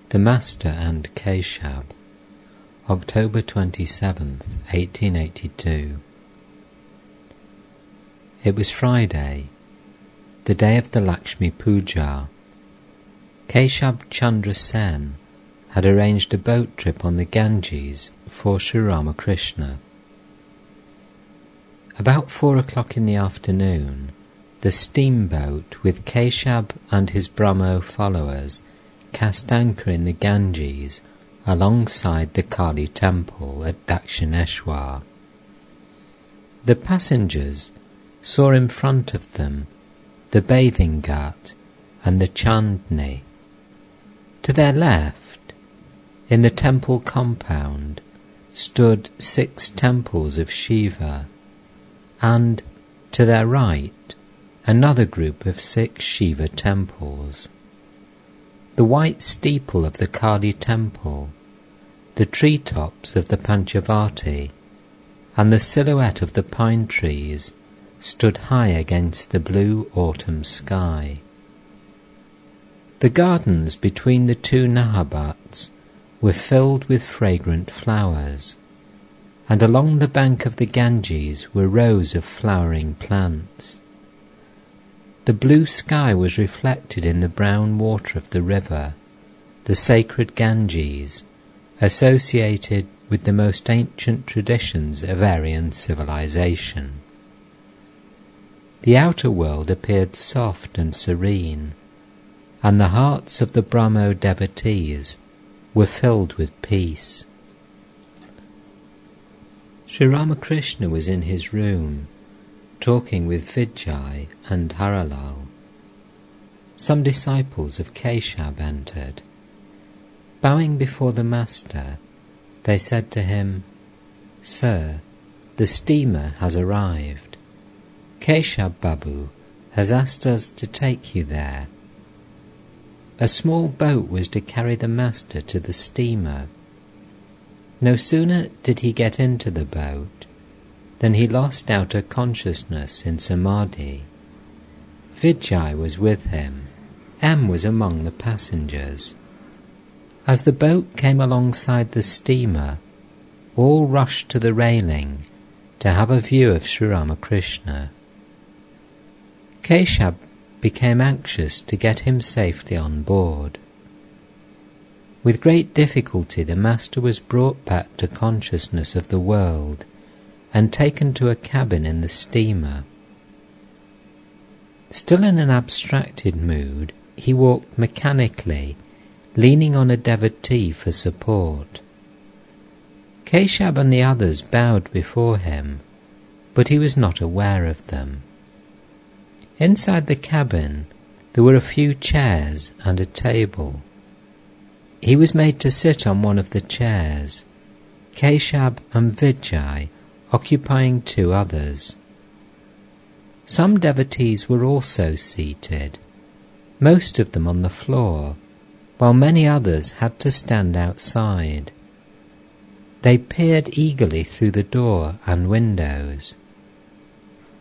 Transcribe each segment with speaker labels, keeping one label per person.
Speaker 1: The Master and Keshab, October 27th, 1882. It was Friday, the day of the Lakshmi Puja. Keshab Chandra Sen had arranged a boat trip on the Ganges for Sri Ramakrishna. About 4 o'clock in the afternoon, the steamboat with Keshab and his Brahmo followers cast anchor in the Ganges alongside the Kali temple at Dakshineshwar. The passengers saw in front of them the bathing ghat and the Chandni. To their left, in the temple compound, stood 6 temples of Shiva, and to their right, another group of 6 Shiva temples. The white steeple of the Kali temple, the treetops of the Panchavati, and the silhouette of the pine trees stood high against the blue autumn sky. The gardens between the 2 Nahabats were filled with fragrant flowers, and along the bank of the Ganges were rows of flowering plants. The blue sky was reflected in the brown water of the river, the sacred Ganges, associated with the most ancient traditions of Aryan civilization. The outer world appeared soft and serene, and the hearts of the Brahmo devotees were filled with peace. Sri Ramakrishna was in his room, talking with Vijay and Haralal. Some disciples of Keshab entered. Bowing before the Master, they said to him, "Sir, the steamer has arrived. Keshab Babu has asked us to take you there." A small boat was to carry the Master to the steamer. No sooner did he get into the boat than he lost outer consciousness in samadhi. Vijay was with him. M was among the passengers. As the boat came alongside the steamer, all rushed to the railing to have a view of Sri Ramakrishna. Keshab became anxious to get him safely on board. With great difficulty the Master was brought back to consciousness of the world and taken to a cabin in the steamer. Still in an abstracted mood, he walked mechanically, leaning on a devotee for support. Keshab and the others bowed before him, but he was not aware of them. Inside the cabin there were a few chairs and a table. He was made to sit on one of the chairs, Keshab and Vijay occupying 2 others. Some devotees were also seated, most of them on the floor, while many others had to stand outside. They peered eagerly through the door and windows.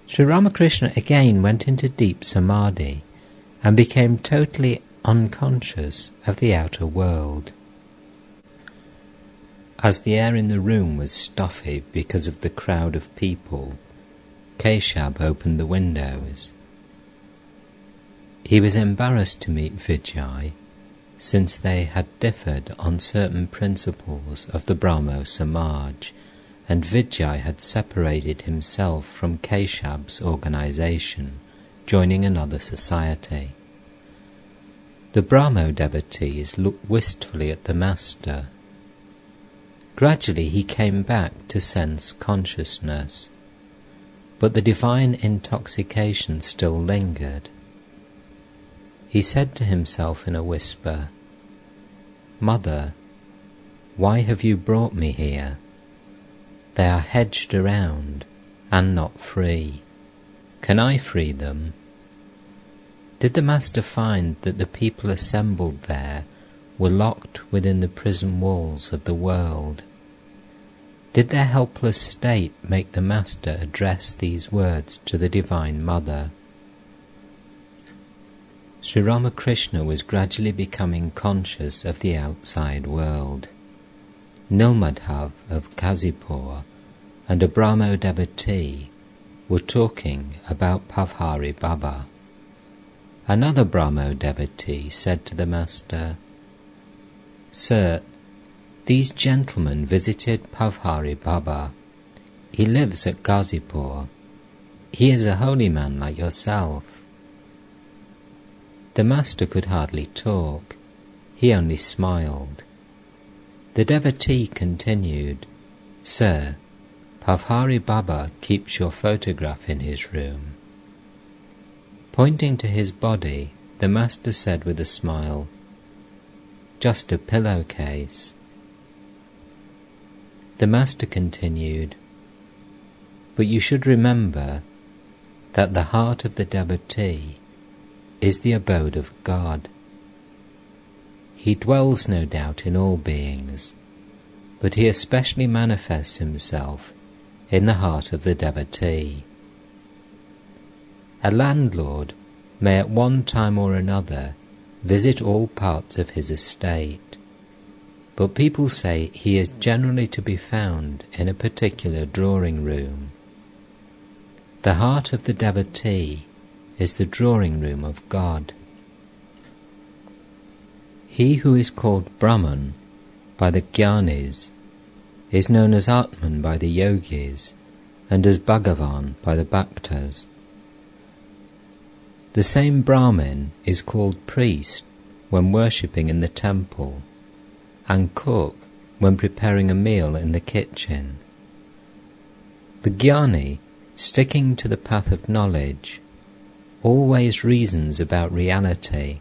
Speaker 1: Sri Ramakrishna again went into deep samadhi and became totally unconscious of the outer world. As the air in the room was stuffy because of the crowd of people, Keshab opened the windows. He was embarrassed to meet Vijay, since they had differed on certain principles of the Brahmo Samaj, and Vijay had separated himself from Keshab's organization, joining another society. The Brahmo devotees looked wistfully at the Master. Gradually he came back to sense consciousness, but the divine intoxication still lingered. He said to himself in a whisper, "Mother, why have you brought me here? They are hedged around and not free. Can I free them?" Did the Master find that the people assembled there were locked within the prison walls of the world? Did their helpless state make the Master address these words to the Divine Mother? Sri Ramakrishna was gradually becoming conscious of the outside world. Nilmadhav of Kazipur and a Brahmo devotee were talking about Pavhari Baba. Another Brahmo devotee said to the master, "Sir, these gentlemen visited Pavhari Baba. He lives at Gazipur. He is a holy man like yourself." The master could hardly talk. He only smiled. The devotee continued, "Sir, Pavhari Baba keeps your photograph in his room." Pointing to his body, the master said with a smile, "Just a pillowcase." The master continued, "But you should remember that the heart of the devotee is the abode of God. He dwells no doubt in all beings, but he especially manifests himself in the heart of the devotee. A landlord may at one time or another visit all parts of his estate, but people say he is generally to be found in a particular drawing room. The heart of the devotee is the drawing room of God. He who is called Brahman by the Jnanis is known as Atman by the Yogis and as Bhagavan by the Bhaktas. The same Brahmin is called priest when worshipping in the temple and cook when preparing a meal in the kitchen. The Jnani, sticking to the path of knowledge, always reasons about reality,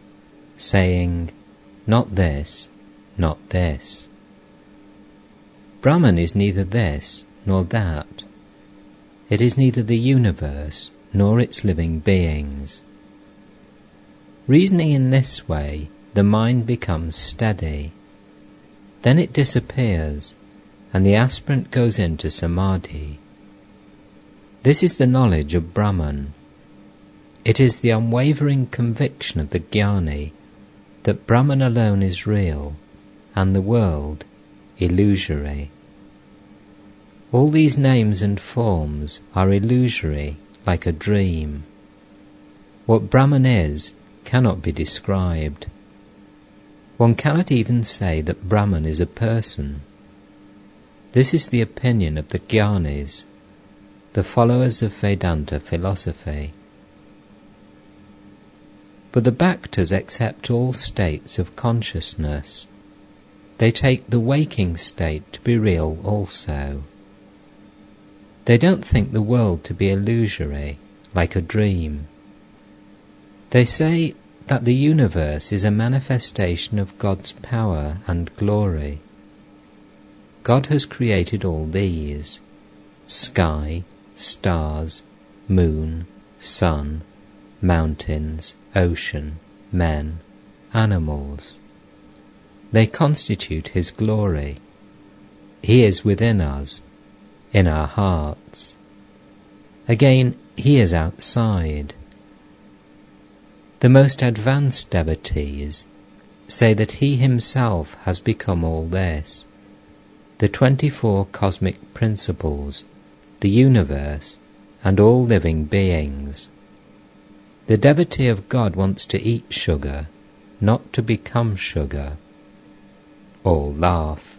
Speaker 1: saying, "Not this, not this." Brahman is neither this nor that. It is neither the universe nor its living beings. Reasoning in this way, the mind becomes steady. Then it disappears, and the aspirant goes into samadhi. This is the knowledge of Brahman. It is the unwavering conviction of the Jnani that Brahman alone is real, and the world illusory. All these names and forms are illusory, like a dream. What Brahman is cannot be described. One cannot even say that Brahman is a person. This is the opinion of the Jnanis, the followers of Vedanta philosophy. But the Bhaktas accept all states of consciousness. They take the waking state to be real also. They don't think the world to be illusory, like a dream. They say that the universe is a manifestation of God's power and glory. God has created all these: sky, stars, moon, sun, mountains, ocean, men, animals. They constitute His glory. He is within us, in our hearts. Again, He is outside. The most advanced devotees say that He Himself has become all this, the 24 cosmic principles, the universe, and all living beings. The devotee of God wants to eat sugar, not to become sugar. All laugh.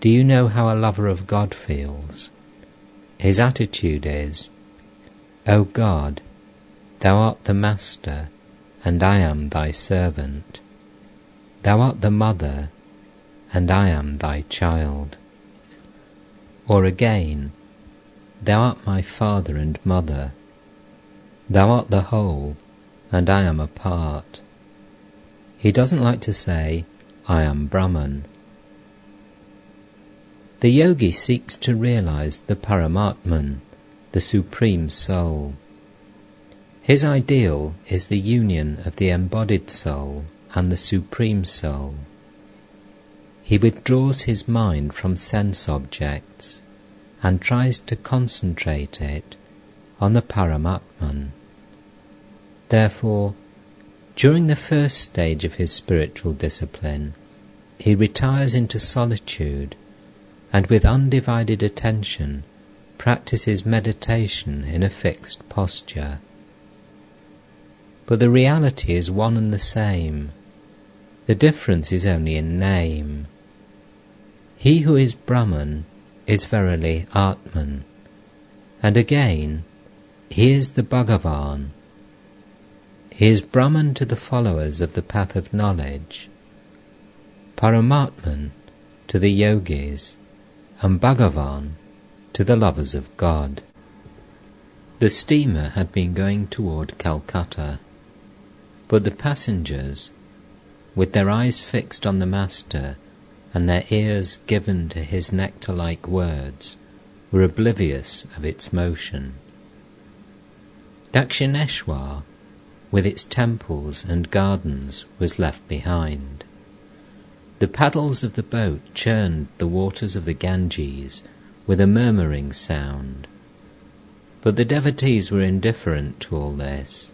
Speaker 1: Do you know how a lover of God feels? His attitude is, "O God, Thou art the Master, and I am Thy servant. Thou art the Mother, and I am Thy child." Or again, "Thou art my Father and Mother. Thou art the whole, and I am a part." He doesn't like to say, "I am Brahman." The yogi seeks to realize the Paramatman, the Supreme Soul. His ideal is the union of the embodied soul and the Supreme Soul. He withdraws his mind from sense objects and tries to concentrate it on the Paramatman. Therefore, during the first stage of his spiritual discipline, he retires into solitude and with undivided attention practices meditation in a fixed posture. But the reality is one and the same. The difference is only in name. He who is Brahman is verily Atman, and again, he is the Bhagavan. He is Brahman to the followers of the path of knowledge, Paramatman to the yogis, and Bhagavan to the lovers of God. The steamer had been going toward Calcutta, but the passengers, with their eyes fixed on the Master and their ears given to his nectar-like words, were oblivious of its motion. Dakshineshwar, with its temples and gardens, was left behind. The paddles of the boat churned the waters of the Ganges with a murmuring sound, but the devotees were indifferent to all this.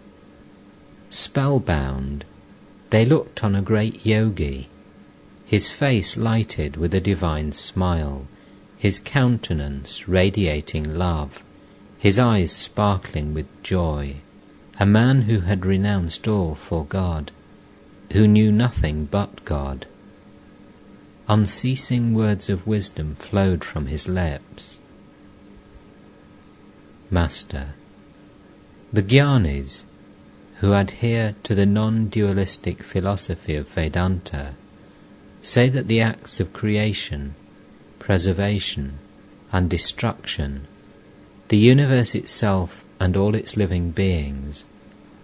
Speaker 1: Spellbound, they looked on a great yogi, his face lighted with a divine smile, his countenance radiating love, his eyes sparkling with joy, a man who had renounced all for God, who knew nothing but God. Unceasing words of wisdom flowed from his lips. Master, the Jnanis, who adhere to the non-dualistic philosophy of Vedanta, say that the acts of creation, preservation, and destruction, the universe itself and all its living beings,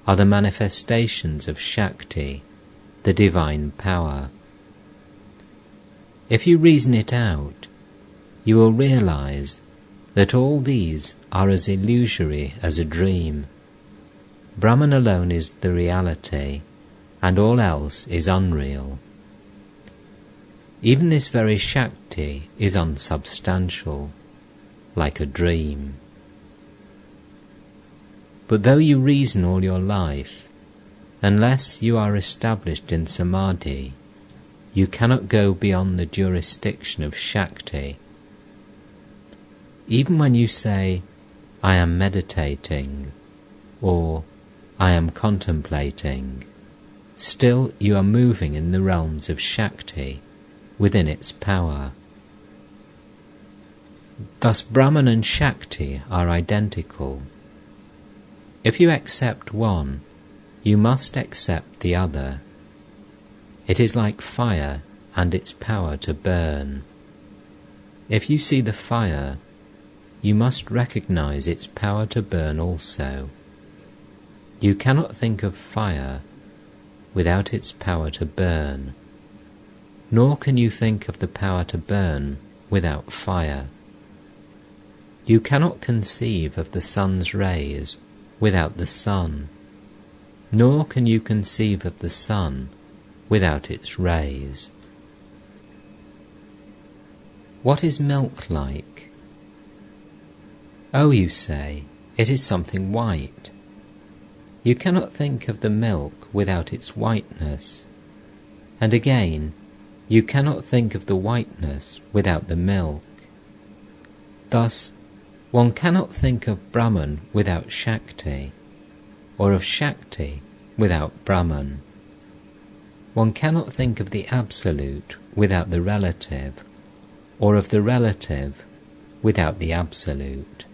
Speaker 1: are the manifestations of Shakti, the divine power. If you reason it out, you will realize that all these are as illusory as a dream. Brahman alone is the reality, and all else is unreal. Even this very Shakti is unsubstantial, like a dream. But though you reason all your life, unless you are established in Samadhi, you cannot go beyond the jurisdiction of Shakti. Even when you say, I am meditating, or I am contemplating, still you are moving in the realms of Shakti, within its power. Thus Brahman and Shakti are identical. If you accept one, you must accept the other. It is like fire and its power to burn. If you see the fire, you must recognize its power to burn also. You cannot think of fire without its power to burn, nor can you think of the power to burn without fire. You cannot conceive of the sun's rays without the sun, nor can you conceive of the sun without its rays. What is milk like? Oh, you say, it is something white. You cannot think of the milk without its whiteness, and again, you cannot think of the whiteness without the milk. Thus, one cannot think of Brahman without Shakti, or of Shakti without Brahman. One cannot think of the Absolute without the relative, or of the relative without the Absolute.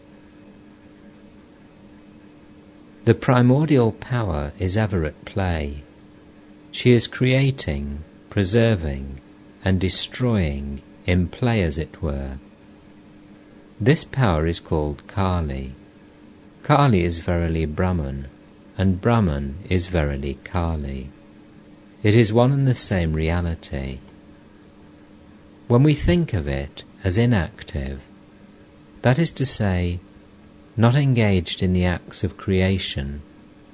Speaker 1: The primordial power is ever at play. She is creating, preserving, and destroying in play, as it were. This power is called Kali. Kali is verily Brahman, and Brahman is verily Kali. It is one and the same reality. When we think of it as inactive, that is to say, not engaged in the acts of creation,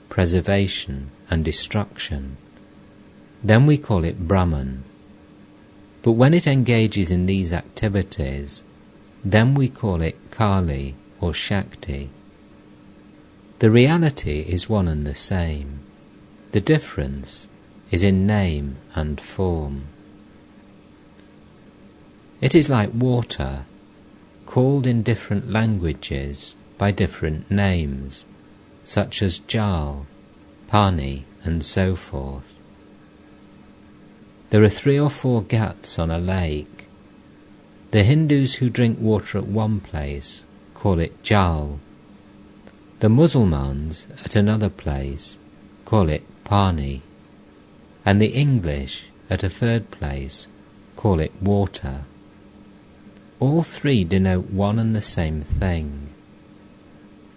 Speaker 1: preservation, and destruction, then we call it Brahman. But when it engages in these activities, then we call it Kali or Shakti. The reality is one and the same. The difference is in name and form. It is like water, called in different languages by different names, such as Jal, Pani, and so forth. There are 3 or 4 ghats on a lake. The Hindus who drink water at one place call it Jal. The Muslims at another place call it Pani, and the English at a third place call it water. All 3 denote one and the same thing,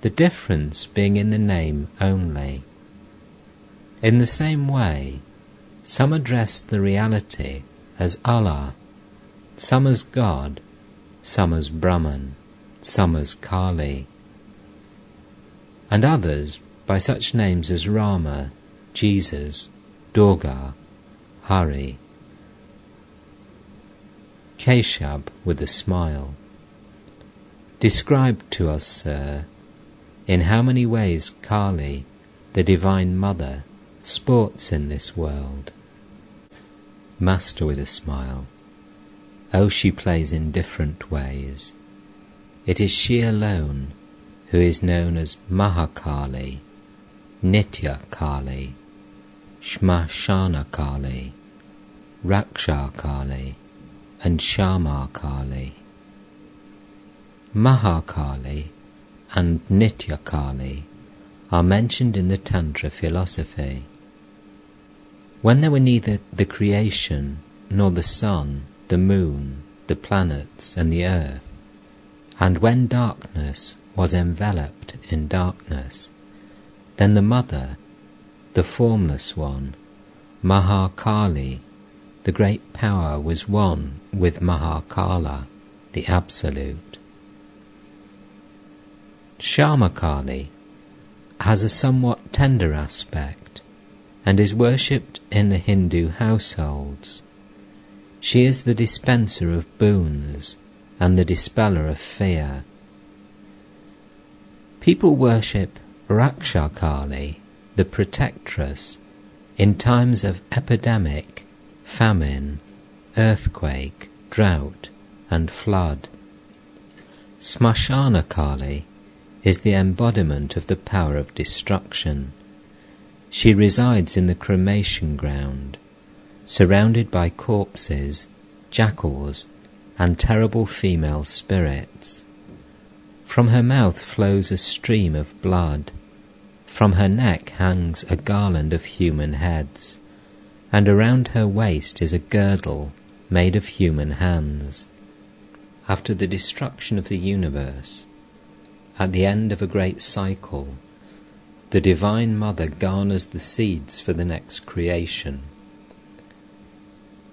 Speaker 1: the difference being in the name only. In the same way, some address the reality as Allah, some as God, some as Brahman, some as Kali, and others by such names as Rama, Jesus, Durga, Hare. Keshab with a smile. Describe to us, sir, in how many ways Kali, the Divine Mother, sports in this world. Master with a smile. Oh, she plays in different ways. It is she alone who is known as Mahakali, Nitya Kali, Shmashana Kali, Raksha Kali, and Shama Kali. Mahakali and Nitya Kali are mentioned in the Tantra philosophy. When there were neither the creation nor the sun, the moon, the planets, and the earth, and when darkness was enveloped in darkness, then the Mother, the formless one, Mahakali, the great power, was one with Mahakala, the Absolute. Shamakali has a somewhat tender aspect and is worshipped in the Hindu households. She is the dispenser of boons and the dispeller of fear. People worship Rakshakali, the protectress, in times of epidemic, famine, earthquake, drought, and flood. Smashana Kali is the embodiment of the power of destruction. She resides in the cremation ground, surrounded by corpses, jackals, and terrible female spirits. From her mouth flows a stream of blood. From her neck hangs a garland of human heads, and around her waist is a girdle made of human hands. After the destruction of the universe, at the end of a great cycle, the Divine Mother garners the seeds for the next creation.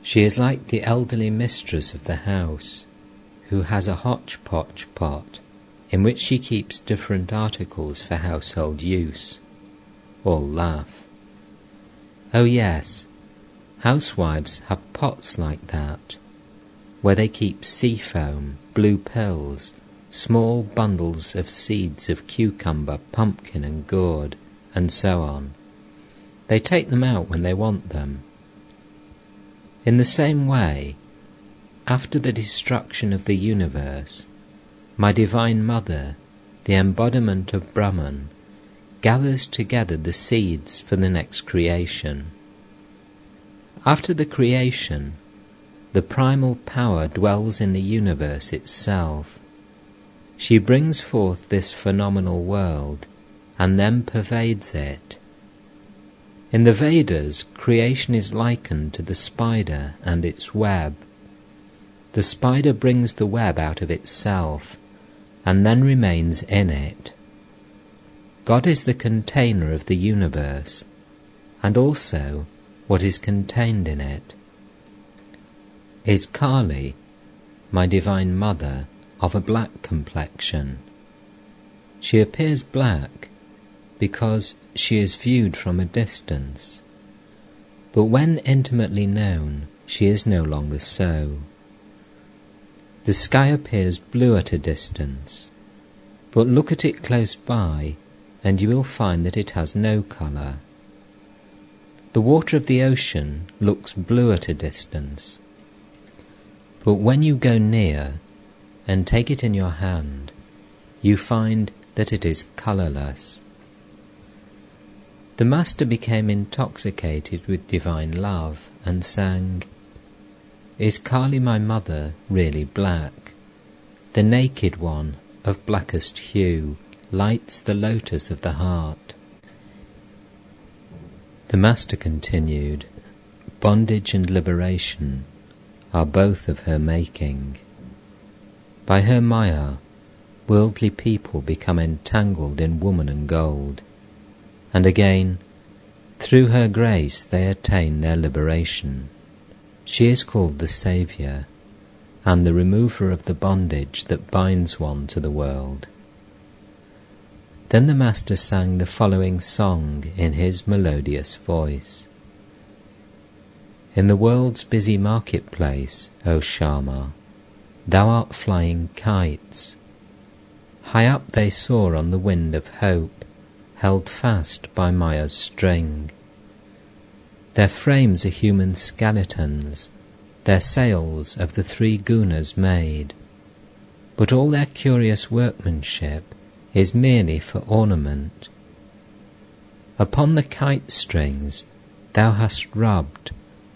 Speaker 1: She is like the elderly mistress of the house, who has a hodgepodge pot in which she keeps different articles for household use. All laugh. Oh yes, housewives have pots like that, where they keep sea foam, blue pills, small bundles of seeds of cucumber, pumpkin and gourd, and so on. They take them out when they want them. In the same way, after the destruction of the universe, my Divine Mother, the embodiment of Brahman, gathers together the seeds for the next creation. After the creation, the primal power dwells in the universe itself. She brings forth this phenomenal world and then pervades it. In the Vedas, creation is likened to the spider and its web. The spider brings the web out of itself and then remains in it. God is the container of the universe, and also what is contained in it. Is Kali, my Divine Mother, of a black complexion? She appears black because she is viewed from a distance, but when intimately known, she is no longer so. The sky appears blue at a distance, but look at it close by and you will find that it has no colour. The water of the ocean looks blue at a distance, but when you go near and take it in your hand, you find that it is colourless. The Master became intoxicated with divine love and sang, "Is Kali my mother really black? The naked one of blackest hue lights the lotus of the heart." The Master continued, "Bondage and liberation are both of her making. By her maya, worldly people become entangled in woman and gold, and again, through her grace they attain their liberation. She is called the Saviour, and the remover of the bondage that binds one to the world." Then the Master sang the following song in his melodious voice. "In the world's busy marketplace, O Shama, thou art flying kites. High up they soar on the wind of hope, held fast by Maya's string. Their frames are human skeletons, their sails of the three gunas made, but all their curious workmanship is merely for ornament. Upon the kite strings thou hast rubbed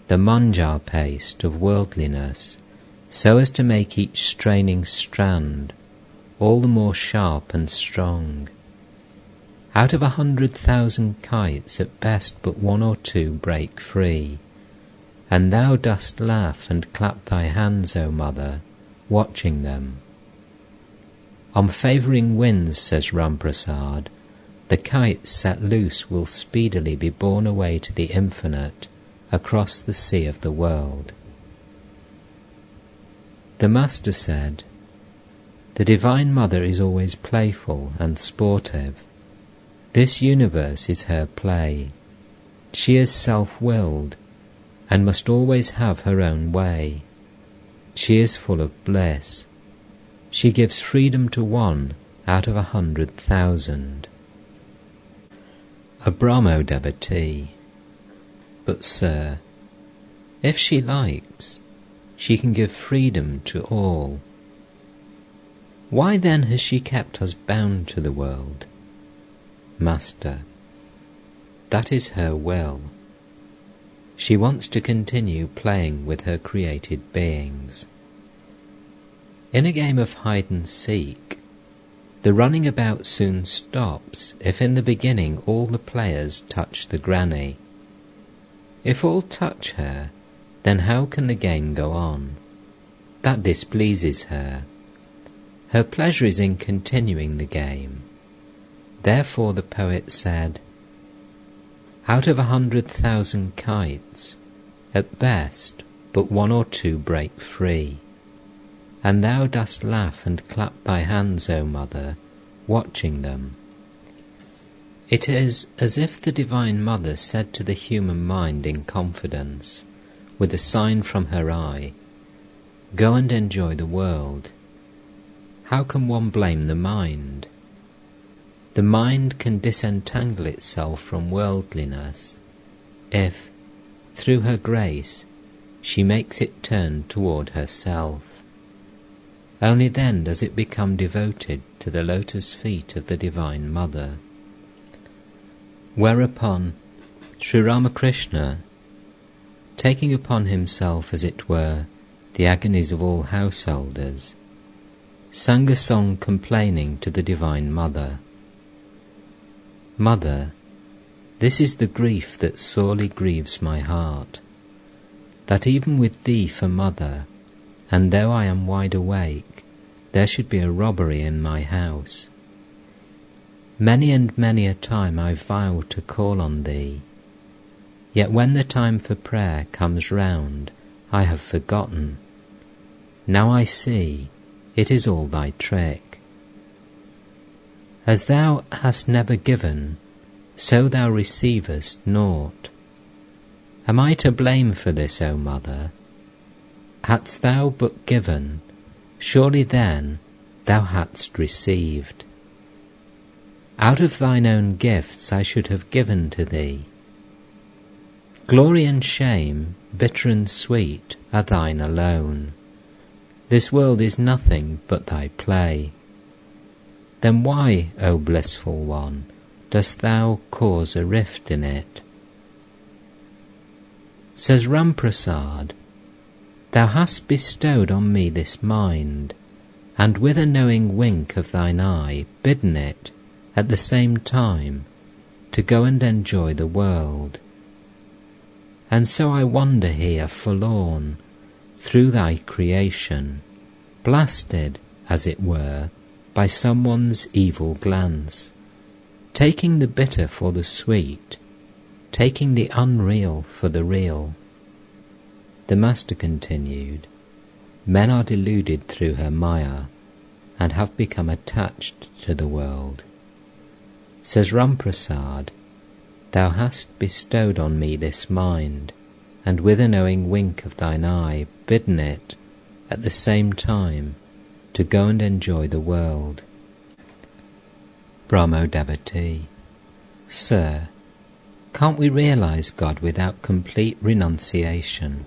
Speaker 1: the manjar paste of worldliness, so as to make each straining strand all the more sharp and strong. Out of 100,000 kites at best but one or two break free, and thou dost laugh and clap thy hands, O Mother, watching them. On favouring winds, says Ramprasad, the kites set loose will speedily be borne away to the infinite across the sea of the world." The Master said, "The Divine Mother is always playful and sportive. This universe is her play. She is self-willed and must always have her own way. She is full of bliss. She gives freedom to one out of 100,000. A Brahmo devotee: "But sir, if she likes, she can give freedom to all. Why then has she kept us bound to the world?" Master: "That is her will. She wants to continue playing with her created beings. In a game of hide and seek, the running about soon stops if in the beginning all the players touch the granny. If all touch her, then how can the game go on? That displeases her. Her pleasure is in continuing the game. Therefore the poet said, out of 100,000 kites, at best but one or two break free. And thou dost laugh and clap thy hands, O Mother, watching them. It is as if the Divine Mother said to the human mind in confidence, with a sign from her eye, go and enjoy the world. How can one blame the mind? The mind can disentangle itself from worldliness if, through her grace, she makes it turn toward herself. Only then does it become devoted to the lotus feet of the Divine Mother. Whereupon Sri Ramakrishna, taking upon himself, as it were, the agonies of all householders, sang a song complaining to the Divine Mother. Mother, this is the grief that sorely grieves my heart, that even with thee for mother, and though I am wide awake, there should be a robbery in my house. Many and many a time I vow to call on thee, yet when the time for prayer comes round, I have forgotten. Now I see it is all thy trick. As thou hast never given, so thou receivest naught. Am I to blame for this, O Mother? Hadst thou but given, surely then thou hadst received. Out of thine own gifts I should have given to thee. Glory and shame, bitter and sweet, are thine alone. This world is nothing but thy play. Then why, O blissful one, dost thou cause a rift in it? Says Ramprasad, thou hast bestowed on me this mind, and with a knowing wink of thine eye bidden it, at the same time, to go and enjoy the world. And so I wander here forlorn, through thy creation, blasted, as it were, by someone's evil glance, taking the bitter for the sweet, taking the unreal for the real. The Master continued, men are deluded through her maya, and have become attached to the world. Says Ramprasad, thou hast bestowed on me this mind, and with a knowing wink of thine eye bidden it, at the same time, to go and enjoy the world. Brahmo devotee, sir, can't we realize God without complete renunciation?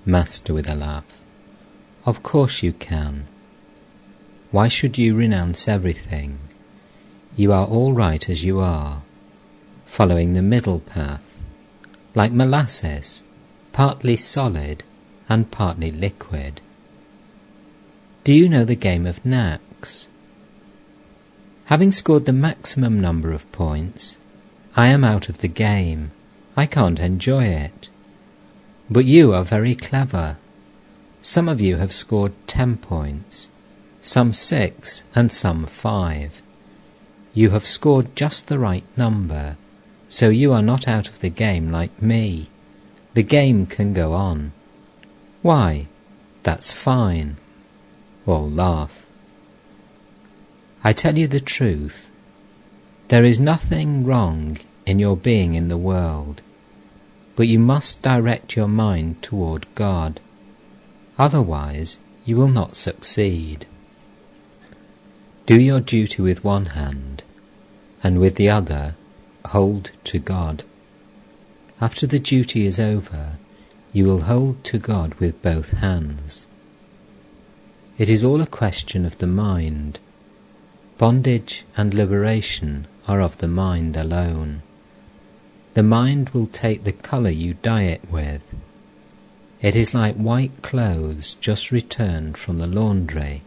Speaker 1: Master with a laugh, of course you can. Why should you renounce everything? You are all right as you are, following the middle path, like molasses, partly solid and partly liquid. Do you know the game of knacks? Having scored the maximum number of points, I am out of the game. I can't enjoy it. But you are very clever. Some of you have scored 10 points, some 6 and some 5. You have scored just the right number, so you are not out of the game like me. The game can go on. Why, that's fine. All laugh. I tell you the truth. There is nothing wrong in your being in the world, but you must direct your mind toward God. Otherwise, you will not succeed. Do your duty with one hand, and with the other hold to God. After the duty is over, you will hold to God with both hands. It is all a question of the mind. Bondage and liberation are of the mind alone. The mind will take the colour you dye it with. It is like white clothes just returned from the laundry.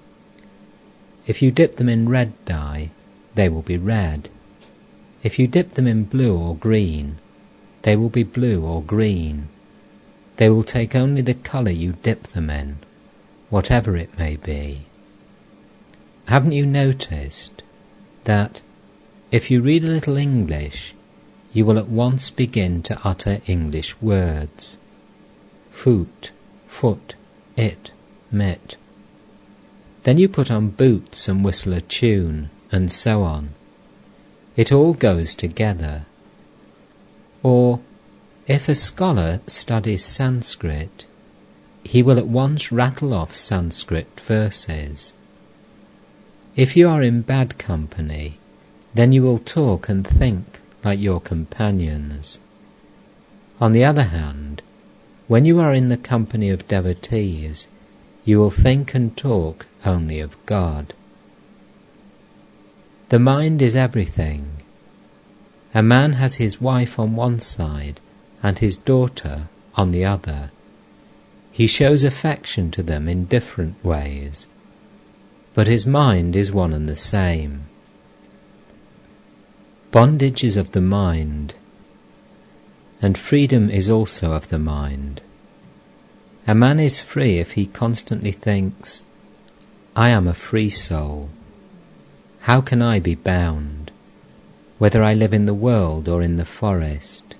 Speaker 1: If you dip them in red dye, they will be red. If you dip them in blue or green, they will be blue or green. They will take only the colour you dip them in, whatever it may be. Haven't you noticed that if you read a little English, you will at once begin to utter English words? Foot, foot, it, mit. Then you put on boots and whistle a tune, and so on. It all goes together. Or, if a scholar studies Sanskrit, he will at once rattle off Sanskrit verses. If you are in bad company, then you will talk and think like your companions. On the other hand, when you are in the company of devotees, you will think and talk only of God. The mind is everything. A man has his wife on one side and his daughter on the other. He shows affection to them in different ways, but his mind is one and the same. Bondage is of the mind, and freedom is also of the mind. A man is free if he constantly thinks, I am a free soul. How can I be bound, whether I live in the world or in the forest?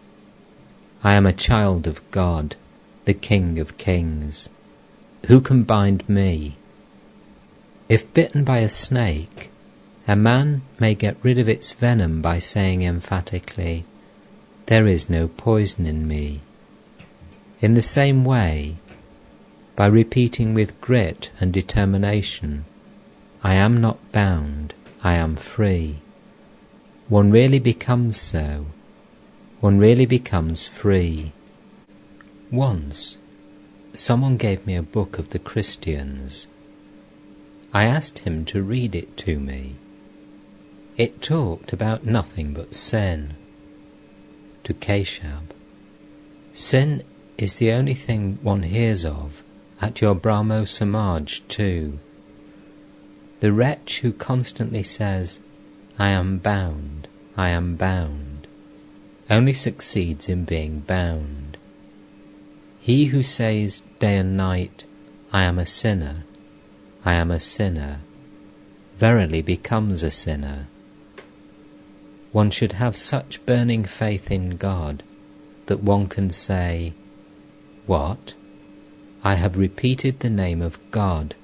Speaker 1: I am a child of God, the King of Kings. Who can bind me? If bitten by a snake, a man may get rid of its venom by saying emphatically, there is no poison in me. In the same way, by repeating with grit and determination, I am not bound, I am free, one really becomes so. One really becomes free. Once, someone gave me a book of the Christians. I asked him to read it to me. It talked about nothing but sin. To Keshab, sin is the only thing one hears of at your Brahmo Samaj too. The wretch who constantly says, I am bound, only succeeds in being bound. He who says day and night, I am a sinner, verily becomes a sinner. One should have such burning faith in God that one can say, what? I have repeated the name of God,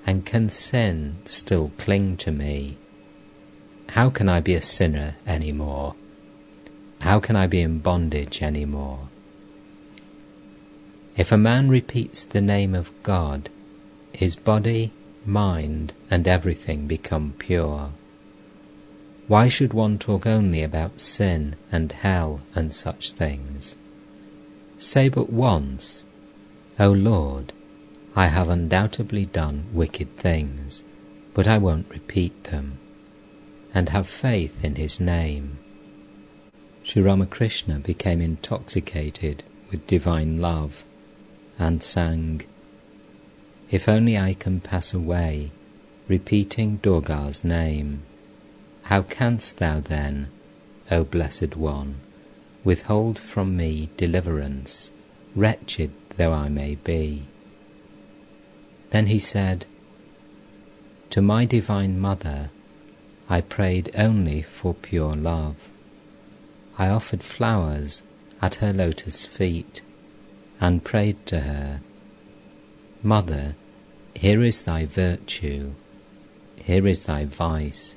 Speaker 1: and can sin still cling to me? How can I be a sinner any more? How can I be in bondage any more? If a man repeats the name of God, his body, mind, and everything become pure. Why should one talk only about sin and hell and such things? Say but once, O Lord, I have undoubtedly done wicked things, but I won't repeat them, and have faith in his name. Sri Ramakrishna became intoxicated with divine love and sang, If only I can pass away, repeating Durga's name, how canst thou then, O Blessed One, withhold from me deliverance, wretched though I may be? Then he said, To my Divine Mother I prayed only for pure love. I offered flowers at her lotus feet, and prayed to her, Mother, here is thy virtue, here is thy vice.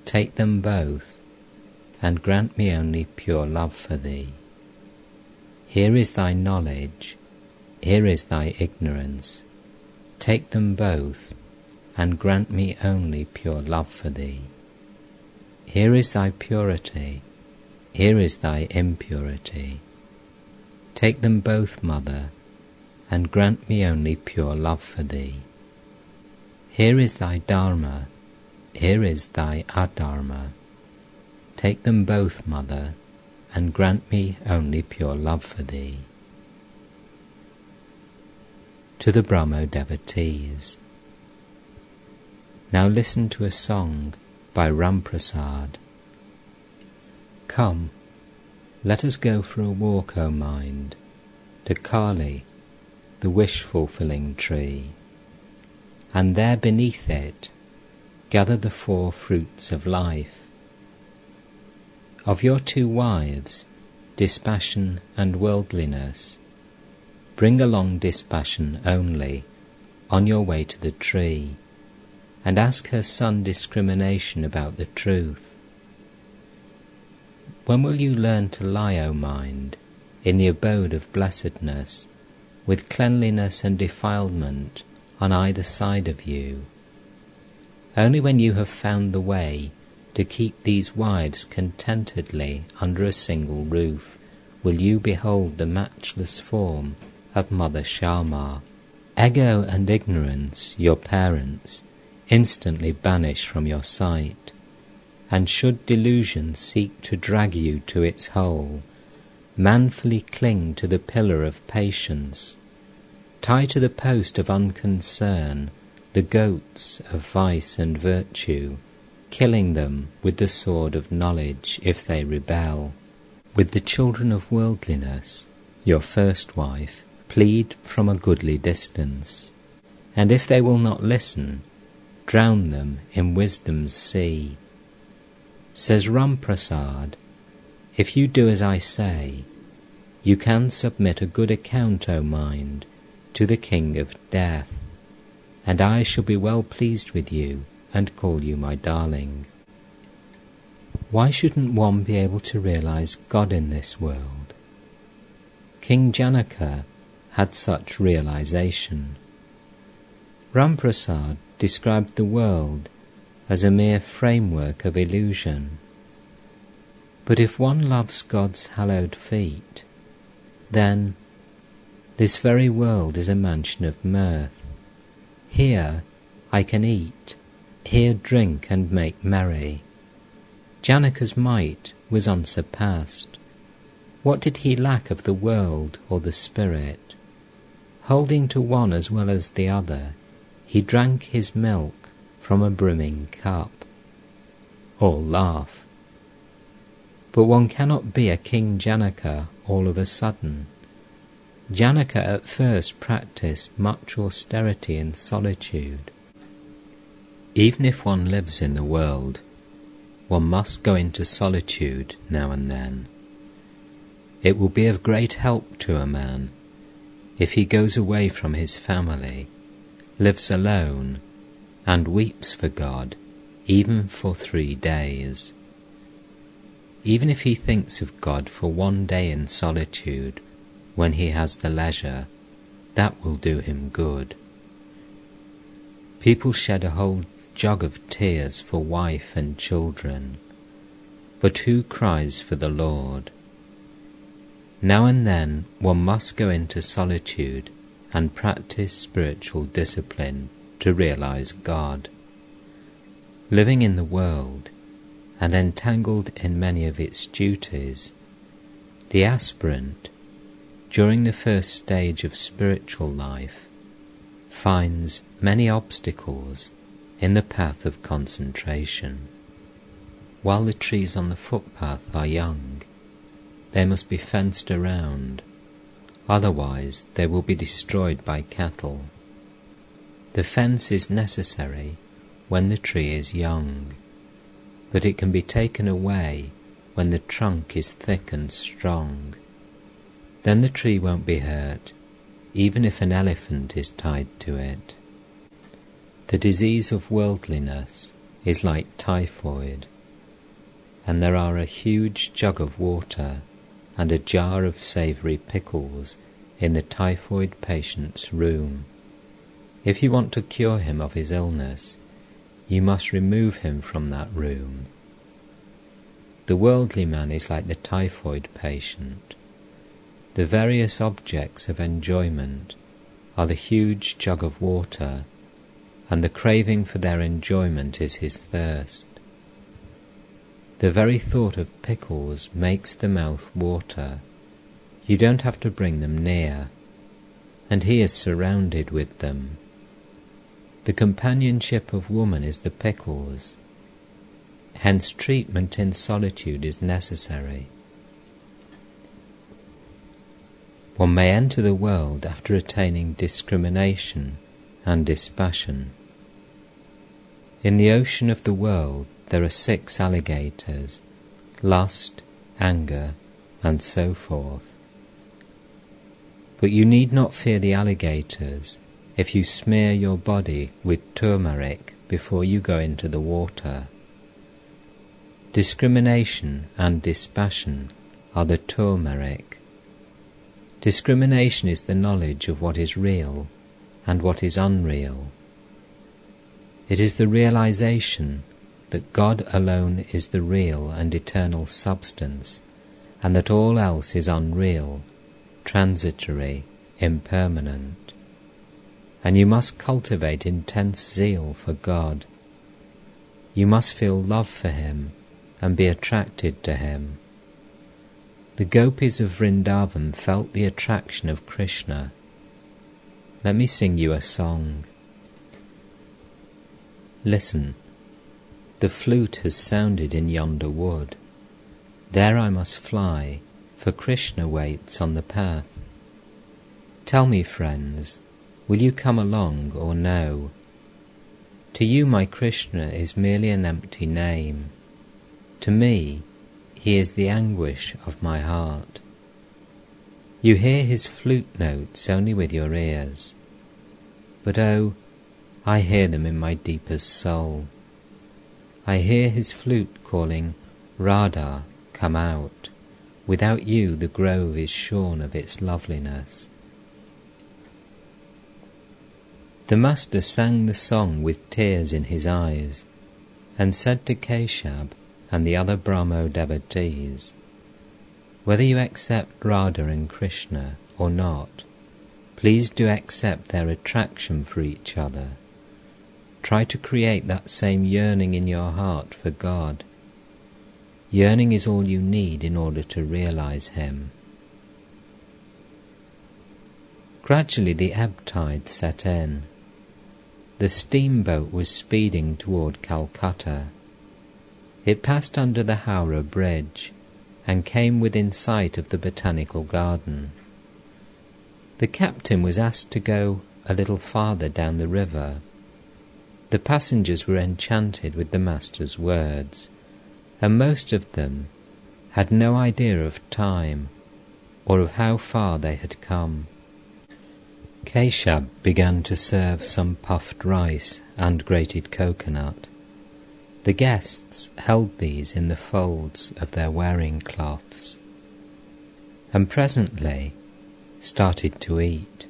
Speaker 1: Take them both, and grant me only pure love for thee. Here is thy knowledge, here is thy ignorance. Take them both, and grant me only pure love for thee. Here is thy purity, here is thy impurity. Take them both, Mother, and grant me only pure love for thee. Here is thy Dharma, here is thy Adharma. Take them both, Mother, and grant me only pure love for thee. To the Brahmo devotees. Now listen to a song by Ramprasad. Come, let us go for a walk, O mind, to Kali, the wish-fulfilling tree, and there beneath it gather the 4 fruits of life. Of your 2 wives, dispassion and worldliness, bring along dispassion only on your way to the tree, and ask her son discrimination about the truth. When will you learn to lie, O mind, in the abode of blessedness, with cleanliness and defilement on either side of you? Only when you have found the way to keep these wives contentedly under a single roof will you behold the matchless form of Mother Sharma. Ego and ignorance, your parents, instantly banish from your sight, and should delusion seek to drag you to its hole, manfully cling to the pillar of patience, tie to the post of unconcern the goats of vice and virtue, killing them with the sword of knowledge if they rebel. With the children of worldliness, your first wife, plead from a goodly distance, and if they will not listen, drown them in wisdom's sea. Says Ramprasad, if you do as I say, you can submit a good account, O mind, to the King of Death, and I shall be well pleased with you and call you my darling. Why shouldn't one be able to realize God in this world? King Janaka had such realization. Ramprasad described the world as a mere framework of illusion, But if one loves God's hallowed feet, then this very world is a mansion of mirth. Here I can eat, here drink and make merry. Janaka's might was unsurpassed. What did he lack of the world or the spirit? Holding to one as well as the other, he drank his milk from a brimming cup. All laugh. But one cannot be a King Janaka all of a sudden. Janaka at first practiced much austerity and solitude. Even if one lives in the world, one must go into solitude now and then. It will be of great help to a man if he goes away from his family, lives alone, and weeps for God, even for 3 days. Even if he thinks of God for 1 day in solitude, when he has the leisure, that will do him good. People shed a whole jug of tears for wife and children, but who cries for the Lord? Now and then one must go into solitude and practice spiritual discipline to realize God. Living in the world and entangled in many of its duties, the aspirant, during the first stage of spiritual life, finds many obstacles in the path of concentration. While the trees on the footpath are young, they must be fenced around, otherwise they will be destroyed by cattle. The fence is necessary when the tree is young, but it can be taken away when the trunk is thick and strong. Then the tree won't be hurt, even if an elephant is tied to it. The disease of worldliness is like typhoid, and there are a huge jug of water and a jar of savoury pickles in the typhoid patient's room. If you want to cure him of his illness, you must remove him from that room. The worldly man is like the typhoid patient. The various objects of enjoyment are the huge jug of water, and the craving for their enjoyment is his thirst. The very thought of pickles makes the mouth water. You don't have to bring them near, and he is surrounded with them. The companionship of woman is the pickles. Hence treatment in solitude is necessary. One may enter the world after attaining discrimination and dispassion. In the ocean of the world there are 6 alligators, lust, anger, and so forth. But you need not fear the alligators if you smear your body with turmeric before you go into the water. Discrimination and dispassion are the turmeric. Discrimination is the knowledge of what is real and what is unreal. It is the realization that God alone is the real and eternal substance, and that all else is unreal, transitory, impermanent. And you must cultivate intense zeal for God. You must feel love for Him and be attracted to Him. The gopis of Vrindavan felt the attraction of Krishna. Let me sing you a song. Listen, the flute has sounded in yonder wood. There I must fly, for Krishna waits on the path. Tell me, friends, will you come along or no? To you my Krishna is merely an empty name. To me, he is the anguish of my heart. You hear his flute notes only with your ears, but oh, I hear them in my deepest soul. I hear his flute calling, Radha, come out. Without you the grove is shorn of its loveliness. The master sang the song with tears in his eyes, and said to Keshab, and the other Brahmo devotees. Whether you accept Radha and Krishna or not, please do accept their attraction for each other. Try to create that same yearning in your heart for God. Yearning is all you need in order to realize Him. Gradually the ebb tide set in. The steamboat was speeding toward Calcutta. It passed under the Howrah Bridge and came within sight of the Botanical Garden. The captain was asked to go a little farther down the river. The passengers were enchanted with the master's words, and most of them had no idea of time or of how far they had come. Keshab began to serve some puffed rice and grated coconut. The guests held these in the folds of their wearing cloths, and presently started to eat.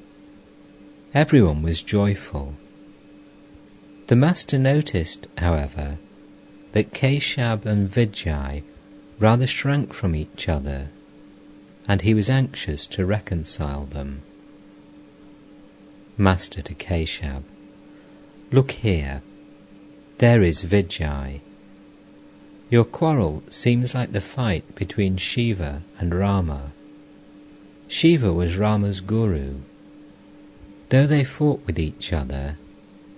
Speaker 1: Everyone was joyful. The master noticed, however, that Keshab and Vijay rather shrank from each other, and he was anxious to reconcile them. Master to Keshab: "Look here, there is Vijay. Your quarrel seems like the fight between Shiva and Rama. Shiva was Rama's guru. Though they fought with each other,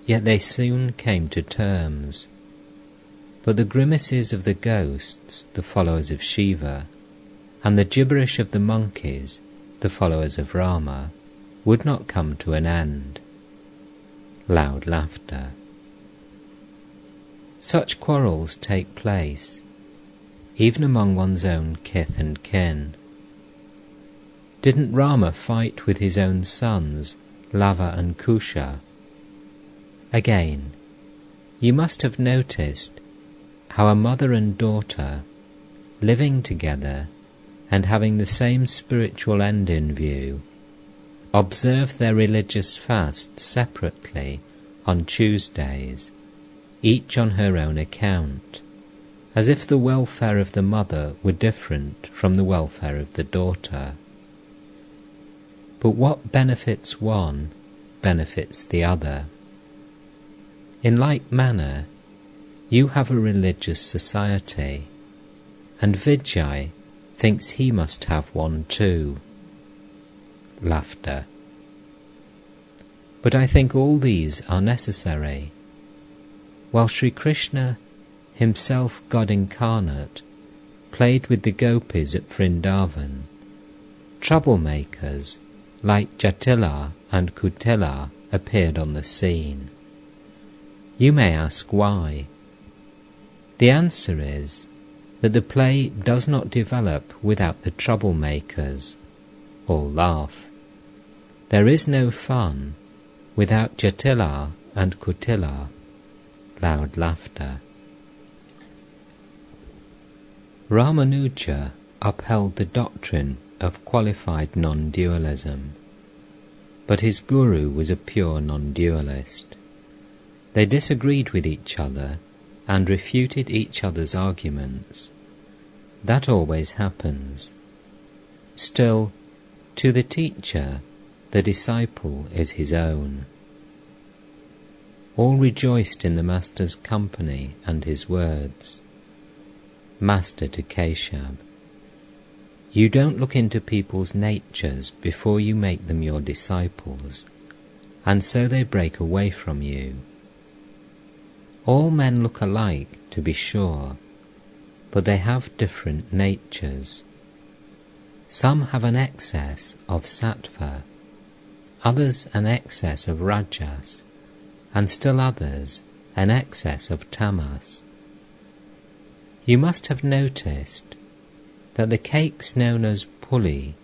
Speaker 1: yet they soon came to terms. But the grimaces of the ghosts, the followers of Shiva, and the gibberish of the monkeys, the followers of Rama, would not come to an end." Loud laughter. Such quarrels take place, even among one's own kith and kin. Didn't Rama fight with his own sons, Lava and Kusha? Again, you must have noticed how a mother and daughter, living together and having the same spiritual end in view, observe their religious fast separately on Tuesdays, each on her own account, as if the welfare of the mother were different from the welfare of the daughter. But what benefits one benefits the other. In like manner, you have a religious society, and Vijay thinks he must have one too. Laughter. But I think all these are necessary. While Sri Krishna, himself God incarnate, played with the gopis at Vrindavan, troublemakers like Jatila and Kutila appeared on the scene. You may ask why. The answer is that the play does not develop without the troublemakers. All laugh. There is no fun without Jatila and Kutila. Loud laughter. Ramanuja upheld the doctrine of qualified non-dualism, but his guru was a pure non-dualist. They disagreed with each other and refuted each other's arguments. That always happens. Still, to the teacher, the disciple is his own. All rejoiced in the Master's company and his words. Master to Keshab: "You don't look into people's natures before you make them your disciples, and so they break away from you. All men look alike, to be sure, but they have different natures. Some have an excess of sattva, others an excess of rajas, and still others an excess of tamas. You must have noticed that the cakes known as puli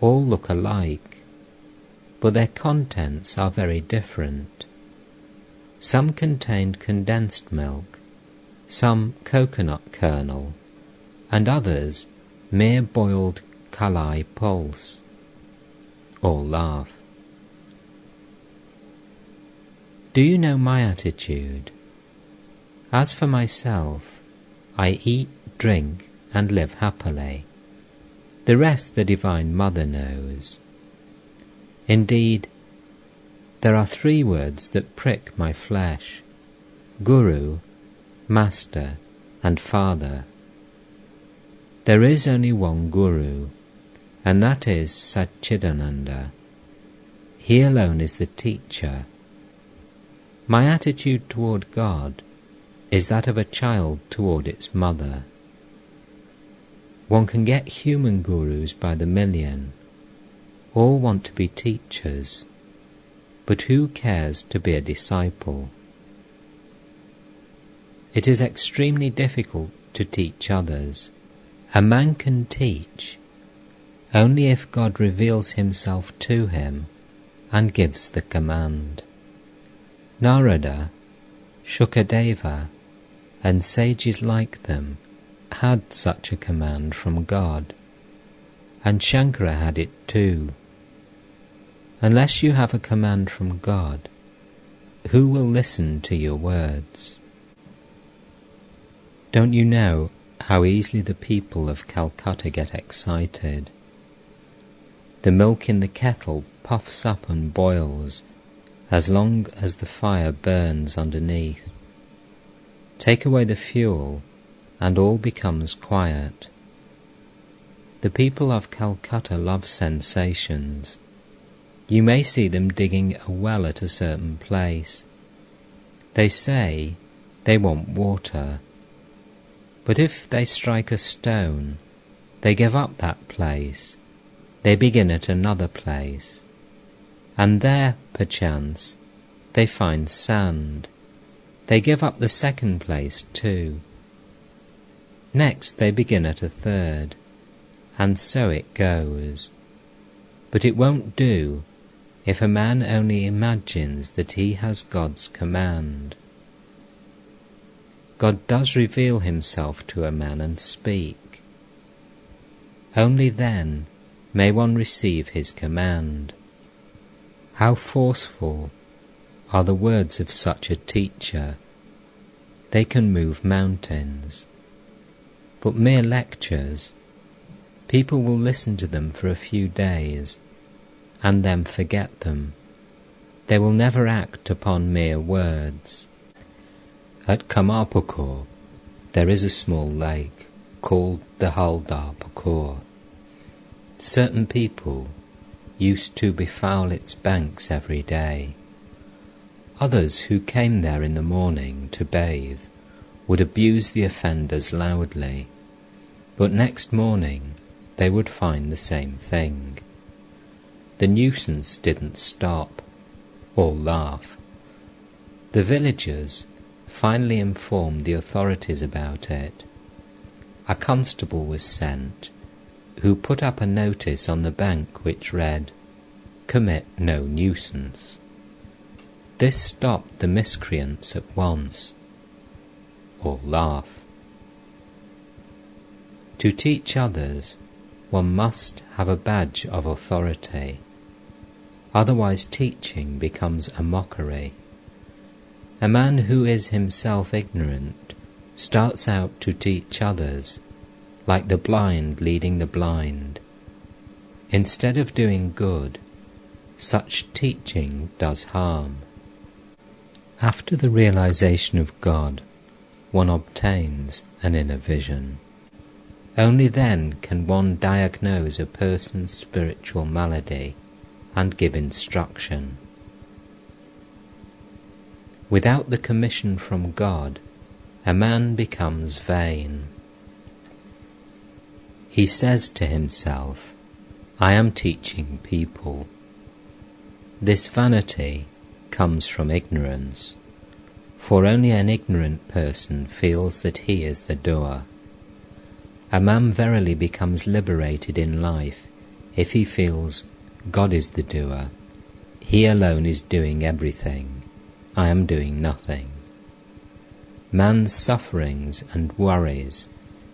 Speaker 1: all look alike, but their contents are very different. Some contained condensed milk, some coconut kernel, and others mere boiled kalai pulse." All laugh. Do you know my attitude? As for myself, I eat, drink, and live happily. The rest the Divine Mother knows. Indeed, there are 3 words that prick my flesh: Guru, Master, and Father. There is only one Guru, and that is Satchidananda. He alone is the teacher. My attitude toward God is that of a child toward its mother. One can get human gurus by the million. All want to be teachers, but who cares to be a disciple? It is extremely difficult to teach others. A man can teach only if God reveals himself to him and gives the command. Narada, Shukadeva, and sages like them had such a command from God, and Shankara had it too. Unless you have a command from God, who will listen to your words? Don't you know how easily the people of Calcutta get excited? The milk in the kettle puffs up and boils as long as the fire burns underneath. Take away the fuel and all becomes quiet. The people of Calcutta love sensations. You may see them digging a well at a certain place. They say they want water, but if they strike a stone, they give up that place. They begin at another place, and there, perchance, they find sand. They give up the second place too. Next they begin at a third, and so it goes. But it won't do if a man only imagines that he has God's command. God does reveal himself to a man and speak. Only then may one receive his command. How forceful are the words of such a teacher! They can move mountains. But mere lectures, people will listen to them for a few days and then forget them. They will never act upon mere words. At Kamarpukur there is a small lake called the Haldar Pukur. Certain people used to befoul its banks every day. Others who came there in the morning to bathe would abuse the offenders loudly, but next morning they would find the same thing. The nuisance didn't stop. All laugh. The villagers finally informed the authorities about it. A constable was sent, who put up a notice on the bank which read, "Commit no nuisance." This stopped the miscreants at once. All laugh. To teach others, one must have a badge of authority. Otherwise teaching becomes a mockery. A man who is himself ignorant starts out to teach others, like the blind leading the blind. Instead of doing good, such teaching does harm. After the realization of God, one obtains an inner vision. Only then can one diagnose a person's spiritual malady and give instruction. Without the commission from God, a man becomes vain. He says to himself, "I am teaching people." This vanity comes from ignorance, for only an ignorant person feels that he is the doer. A man verily becomes liberated in life if he feels God is the doer. He alone is doing everything. I am doing nothing. Man's sufferings and worries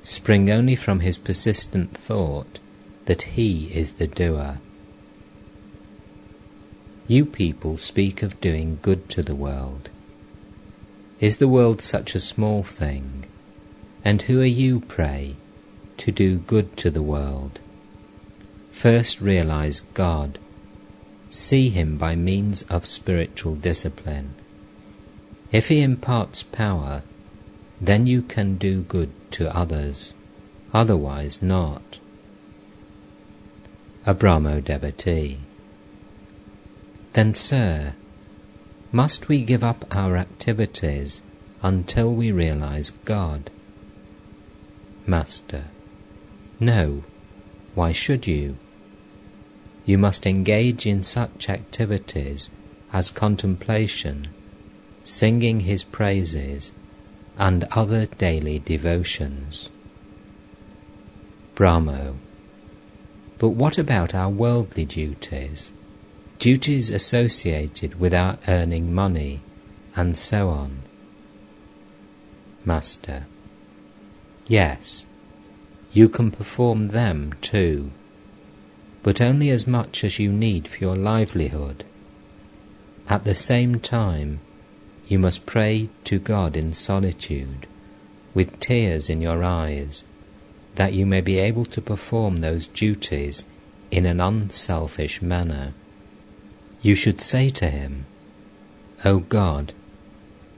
Speaker 1: spring only from his persistent thought that he is the doer. You people speak of doing good to the world. Is the world such a small thing? And who are you, pray, to do good to the world? First realize God. See Him by means of spiritual discipline. If He imparts power, then you can do good to others, otherwise not. A Brahmo devotee. Then, sir, must we give up our activities until we realize God? Master. No, why should you? You must engage in such activities as contemplation, singing His praises, and other daily devotions. Brahmo. But what about our worldly duties? Duties associated with our earning money, and so on. Master. Yes, you can perform them too, but only as much as you need for your livelihood. At the same time, you must pray to God in solitude, with tears in your eyes, that you may be able to perform those duties in an unselfish manner. You should say to Him, O God,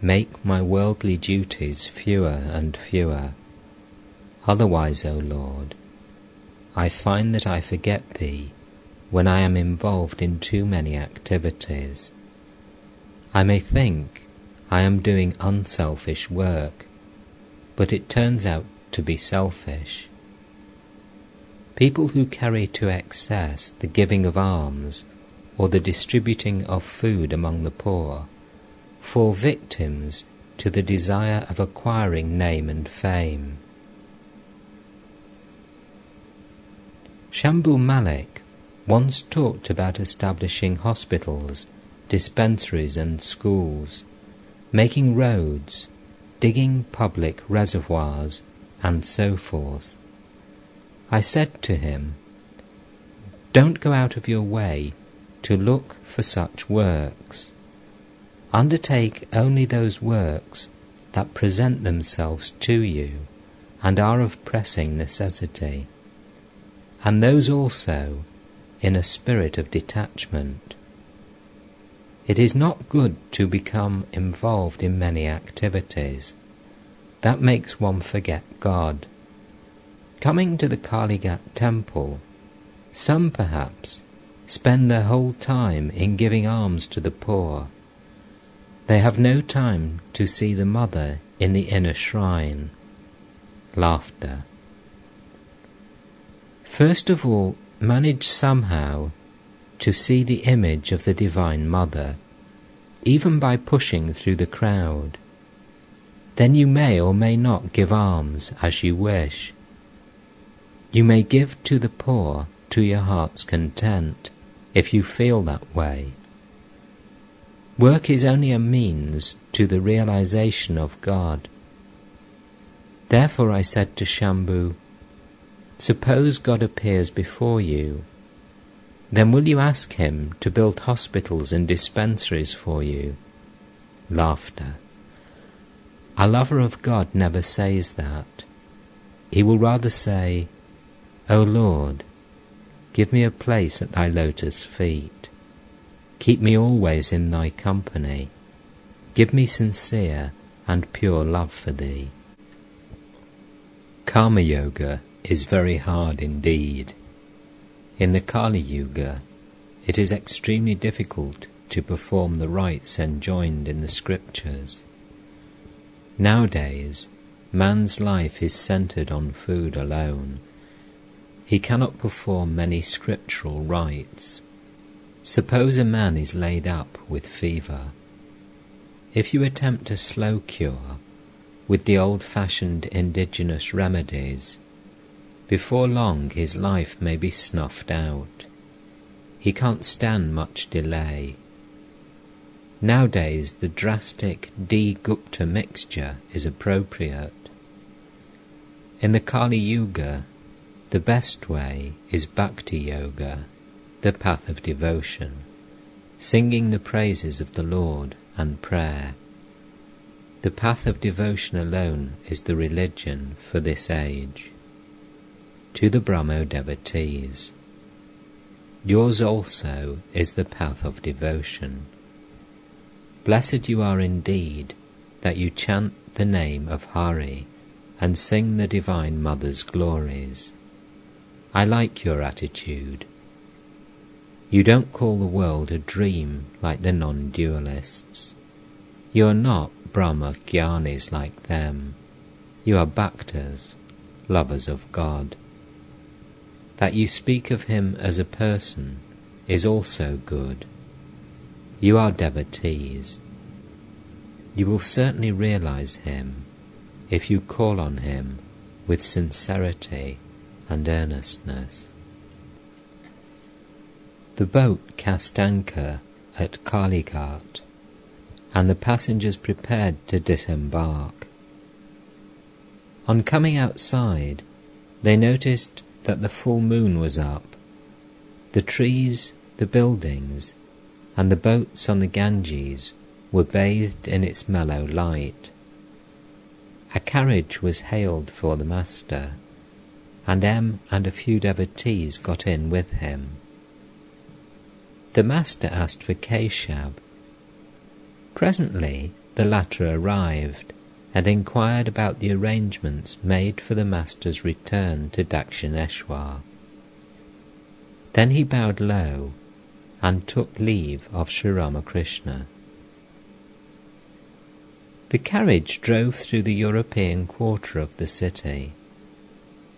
Speaker 1: make my worldly duties fewer and fewer. Otherwise, O Lord, I find that I forget Thee when I am involved in too many activities. I may think I am doing unselfish work, but it turns out to be selfish. People who carry to excess the giving of alms or the distributing of food among the poor fall victims to the desire of acquiring name and fame. Shambhu Malik once talked about establishing hospitals, dispensaries and schools, making roads, digging public reservoirs, and so forth. I said to him, don't go out of your way to look for such works. Undertake only those works that present themselves to you and are of pressing necessity, and those also in a spirit of detachment. It is not good to become involved in many activities. That makes one forget God. Coming to the Kaligat temple, some perhaps spend their whole time in giving alms to the poor. They have no time to see the mother in the inner shrine. Laughter. First of all, manage somehow to see the image of the Divine Mother, even by pushing through the crowd. Then you may or may not give alms as you wish. You may give to the poor to your heart's content, if you feel that way. Work is only a means to the realization of God. Therefore I said to Shambhu, suppose God appears before you, then will you ask Him to build hospitals and dispensaries for you? Laughter. A lover of God never says that. He will rather say, O Lord, give me a place at Thy lotus feet. Keep me always in Thy company. Give me sincere and pure love for Thee. Karma Yoga is very hard indeed. In the Kali Yuga, it is extremely difficult to perform the rites enjoined in the scriptures. Nowadays, man's life is centered on food alone. He cannot perform many scriptural rites. Suppose a man is laid up with fever. If you attempt a slow cure with the old-fashioned indigenous remedies, before long his life may be snuffed out. He can't stand much delay. Nowadays the drastic Gupta mixture is appropriate. In the Kali Yuga, the best way is Bhakti Yoga, the path of devotion, singing the praises of the Lord and prayer. The path of devotion alone is the religion for this age. To the Brahmo devotees, yours also is the path of devotion. Blessed you are indeed that you chant the name of Hare and sing the Divine Mother's glories. I like your attitude. You don't call the world a dream like the non-dualists. You are not Brahma Jnanis like them. You are Bhaktas, lovers of God. That you speak of him as a person is also good. You are devotees. You will certainly realize him if you call on him with sincerity and earnestness. The boat cast anchor at Kalighat, and the passengers prepared to disembark. On coming outside, they noticed that the full moon was up. The trees, the buildings, and the boats on the Ganges were bathed in its mellow light. A carriage was hailed for the master, and M and a few devotees got in with him. The master asked for Keshab. Presently the latter arrived and inquired about the arrangements made for the master's return to Dakshineshwar. Then he bowed low and took leave of Sri Ramakrishna. The carriage drove through the European quarter of the city.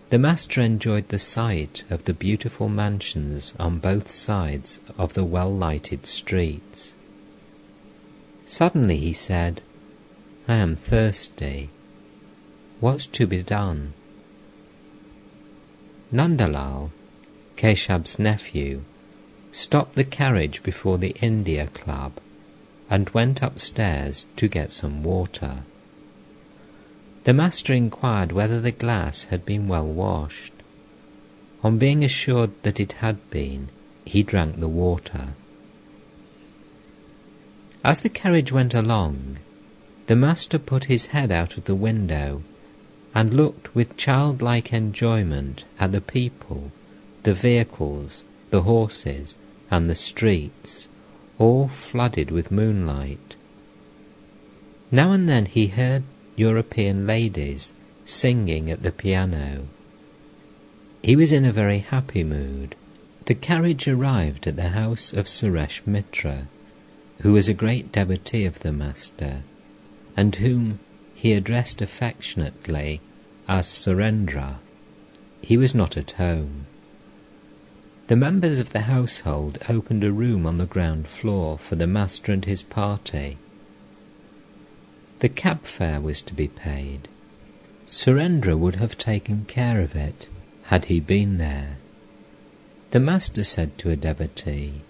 Speaker 1: The master enjoyed the sight of the beautiful mansions on both sides of the well-lighted streets. Suddenly he said, "I am thirsty. What's to be done?" Nandalal, Keshab's nephew, stopped the carriage before the India Club and went upstairs to get some water. The master inquired whether the glass had been well washed. On being assured that it had been, he drank the water. As the carriage went along, the master put his head out of the window and looked with childlike enjoyment at the people, the vehicles, the horses, and the streets, all flooded with moonlight. Now and then he heard European ladies singing at the piano. He was in a very happy mood. The carriage arrived at the house of Suresh Mitra, who was a great devotee of the master, and whom he addressed affectionately as Surendra. He was not at home. The members of the household opened a room on the ground floor for the master and his party. The cab fare was to be paid. Surendra would have taken care of it had he been there. The master said to a devotee,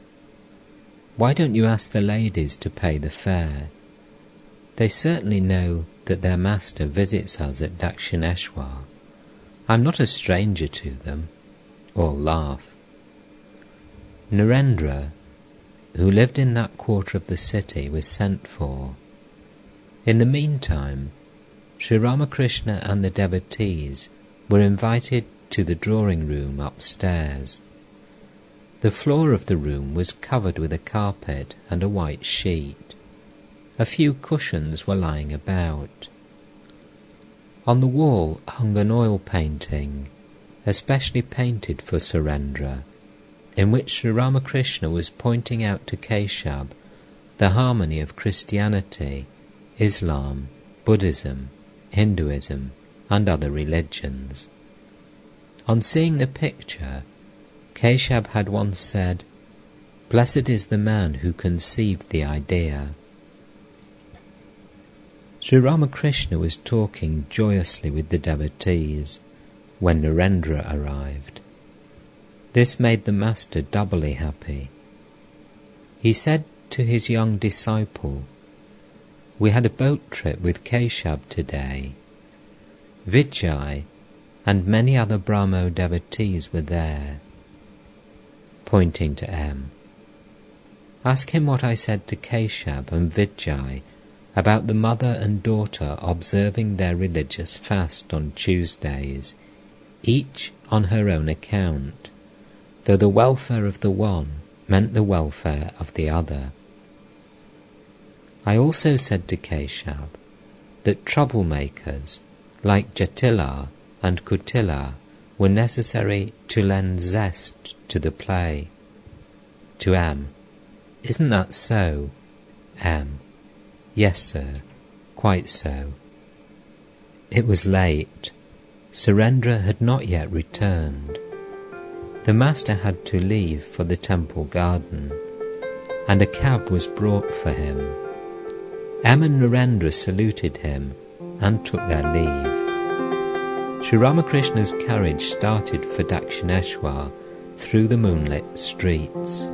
Speaker 1: "Why don't you ask the ladies to pay the fare? They certainly know that their master visits us at Dakshineshwar. I'm not a stranger to them." All laugh. Narendra, who lived in that quarter of the city, was sent for. In the meantime, Sri Ramakrishna and the devotees were invited to the drawing room upstairs. The floor of the room was covered with a carpet and a white sheet. A few cushions were lying about. On the wall hung an oil painting, especially painted for Surendra, in which Sri Ramakrishna was pointing out to Keshab the harmony of Christianity, Islam, Buddhism, Hinduism, and other religions. On seeing the picture, Keshab had once said, "Blessed is the man who conceived the idea." Sri Ramakrishna was talking joyously with the devotees when Narendra arrived. This made the master doubly happy. He said to his young disciple, "We had a boat trip with Keshab today. Vijay and many other Brahmo devotees were there." Pointing to M. "Ask him what I said to Keshab and Vijay about the mother and daughter observing their religious fast on Tuesdays, each on her own account, though the welfare of the one meant the welfare of the other. I also said to Keshab that troublemakers like Jatila and Kutila were necessary to lend zest to the play. To M: "Isn't that so?" M: "Yes, sir, quite so." It was late. Surendra had not yet returned. The master had to leave for the temple garden, and a cab was brought for him. M and Narendra saluted him and took their leave. Sri Ramakrishna's carriage started for Dakshineshwar through the moonlit streets.